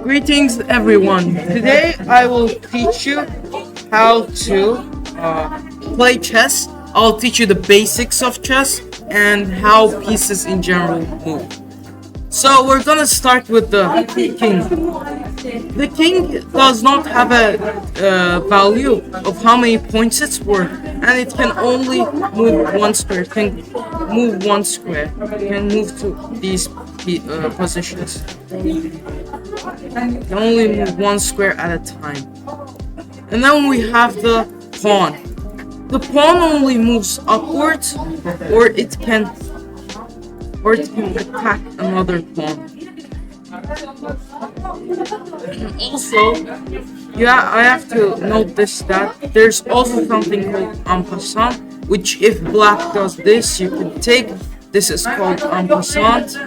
Greetings everyone. Today I will teach you how to play chess. I'll teach you the basics of chess and how pieces in general move. So we're gonna start with the king. The king does not have a value of how many points it's worth, and it can only move one square. It can move one square. It can move to these positions. It can only move one square at a time. And then we have the pawn. The pawn only moves upwards, or it can attack another pawn. Also, I have to note this, that there's also something called en passant, which if black does this, you can take. This is called en passant.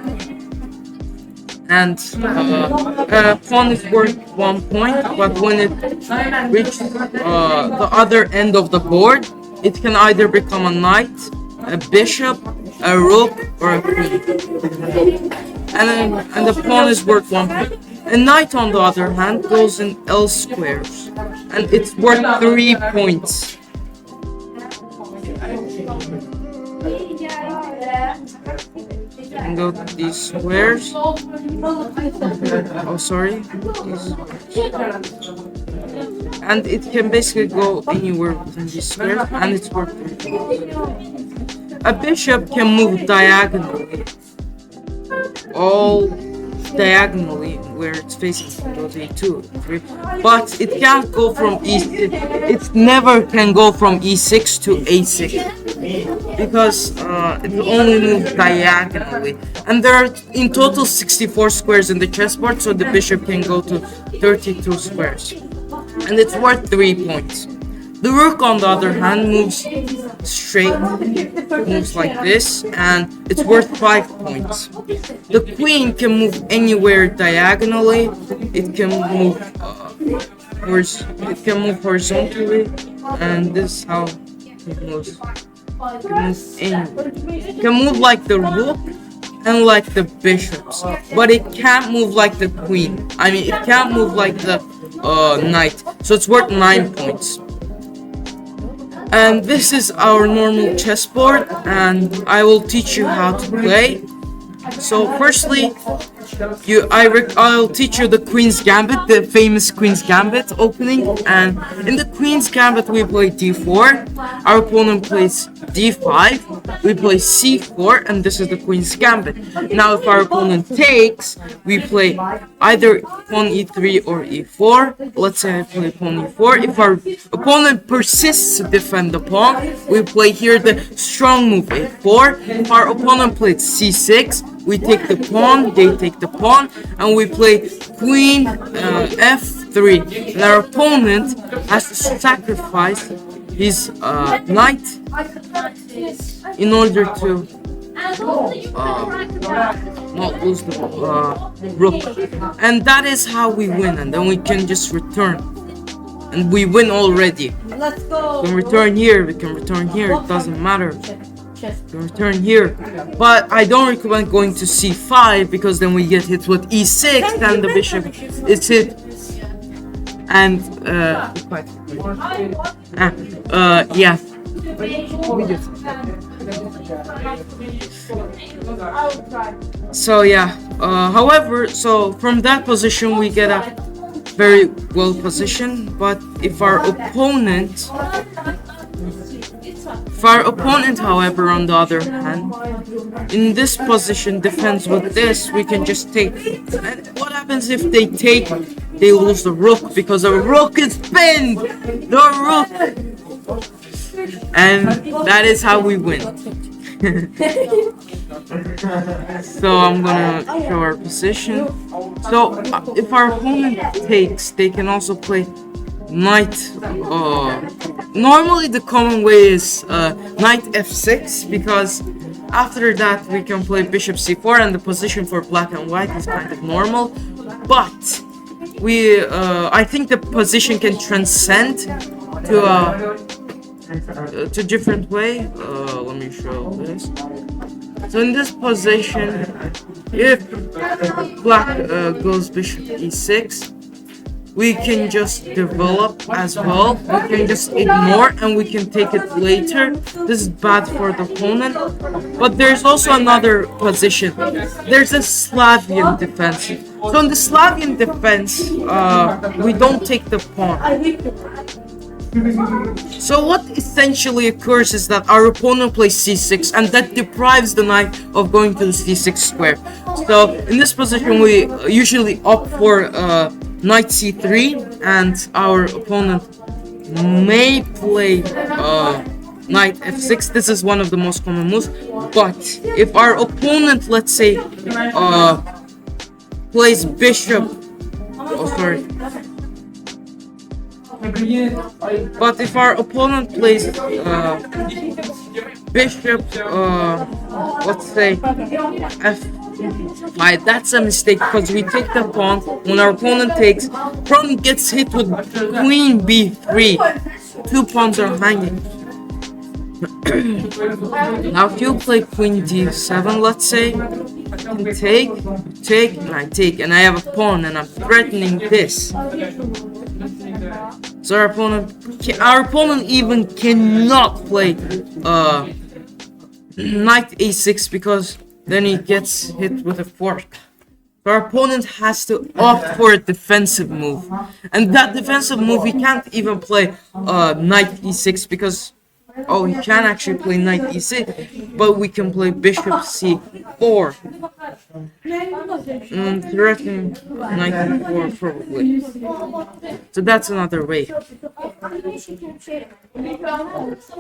And pawn is worth 1 point, but when it reaches the other end of the board, it can either become a knight, a bishop, a rook, or a queen. And the pawn is worth 1 point. A knight, on the other hand, goes in L squares, and it's worth 3 points. And go to these squares. Oh, sorry. And it can basically go anywhere within these squares, and it's worth 3 points. A bishop can move diagonally. All diagonally where it's facing, goes E2, 3, but it can't go from E6. It never can go from E6 to A6 because it only moves diagonally. And there are in total 64 squares in the chessboard, so the bishop can go to 32 squares, and it's worth 3 points. The rook, on the other hand, moves straight, moves like this, and it's worth 5 points. The queen can move anywhere diagonally. It can move horizontally, and this is how it moves. It can move anywhere. It can move like the rook and like the bishops, but it can't move like the queen. I mean, it can't move like the knight. So it's worth 9 points. And this is our normal chessboard, and I will teach you how to play. So firstly, I'll teach you the Queen's Gambit, the famous Queen's Gambit opening. And in the Queen's Gambit, we play D4. Our opponent plays D5. We play C4, and this is the Queen's Gambit. Now, if our opponent takes, we play either pawn E3 or E4. Let's say I play pawn E4. If our opponent persists to defend the pawn, we play here the strong move A4. If our opponent plays C6, we take the pawn, they take the pawn, and we play queen F3. And our opponent has to sacrifice his knight in order to not lose the rook. And that is how we win, and then we can just return. And we win already. Let's go. We can return here, we can return here, it doesn't matter. We can return here. But I don't recommend going to C5 because then we get hit with E6, then the bishop is hit. And yeah. So yeah, however, so from that position we get a very well position, but if our opponent, however, on the other hand, in this position defends with this, we can just take. And what happens if they take? They lose the rook because the rook is pinned. The rook, and that is how we win. So I'm gonna show our position. So if our opponent takes, they can also play knight. Normally the common way is knight f6, because after that we can play bishop c4, and the position for black and white is kind of normal. But I think the position can transcend to a different way. Let me show this. So in this position, If black goes bishop e6, we can just develop as well. We can just ignore and we can take it later. This is bad for the opponent. But there's also another position. There's a Slavian defense. So in the Slavian defense, we don't take the pawn. So what essentially occurs is that our opponent plays c6 and that deprives the knight of going to the c6 square. So in this position we usually opt for knight c3 and our opponent may play knight f6. This is one of the most common moves. But if our opponent, let's say, plays bishop, but if our opponent plays bishop, let's say f5, that's a mistake because we take the pawn. When our opponent takes, pawn gets hit with queen b3. Two pawns are hanging. Now if you play queen d7, let's say, take, and I take, and I have a pawn, and I'm threatening this. So our opponent even cannot play knight a6 because then he gets hit with a fork. So our opponent has to opt for a defensive move, and that defensive move he can't even play knight e6 because he can actually play knight e6, but we can play bishop c4. Threatening knight e4 probably. So that's another way.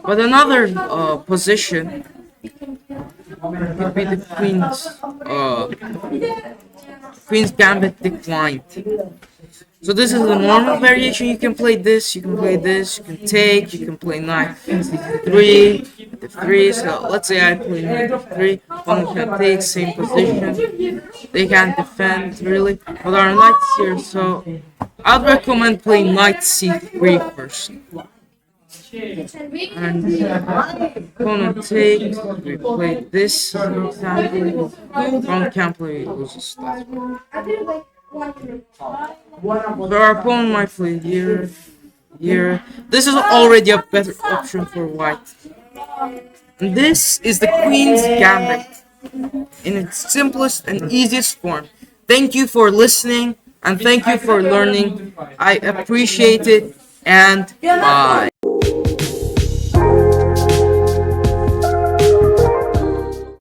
But another position could be the queen's gambit declined. So this is the normal variation. You can play this, you can play this, you can take, you can play knight c3, f3. So let's say I play knight f3, opponent can take, same position. They can't defend really, but our knight's here, so I'd recommend playing knight c3 first. And opponent takes, we play this, for example, opponent can't play, loses that one. So our opponent might play here, here. This is already a better option for white. And this is the Queen's Gambit in its simplest and easiest form. Thank you for listening and thank you for learning. I appreciate it and bye.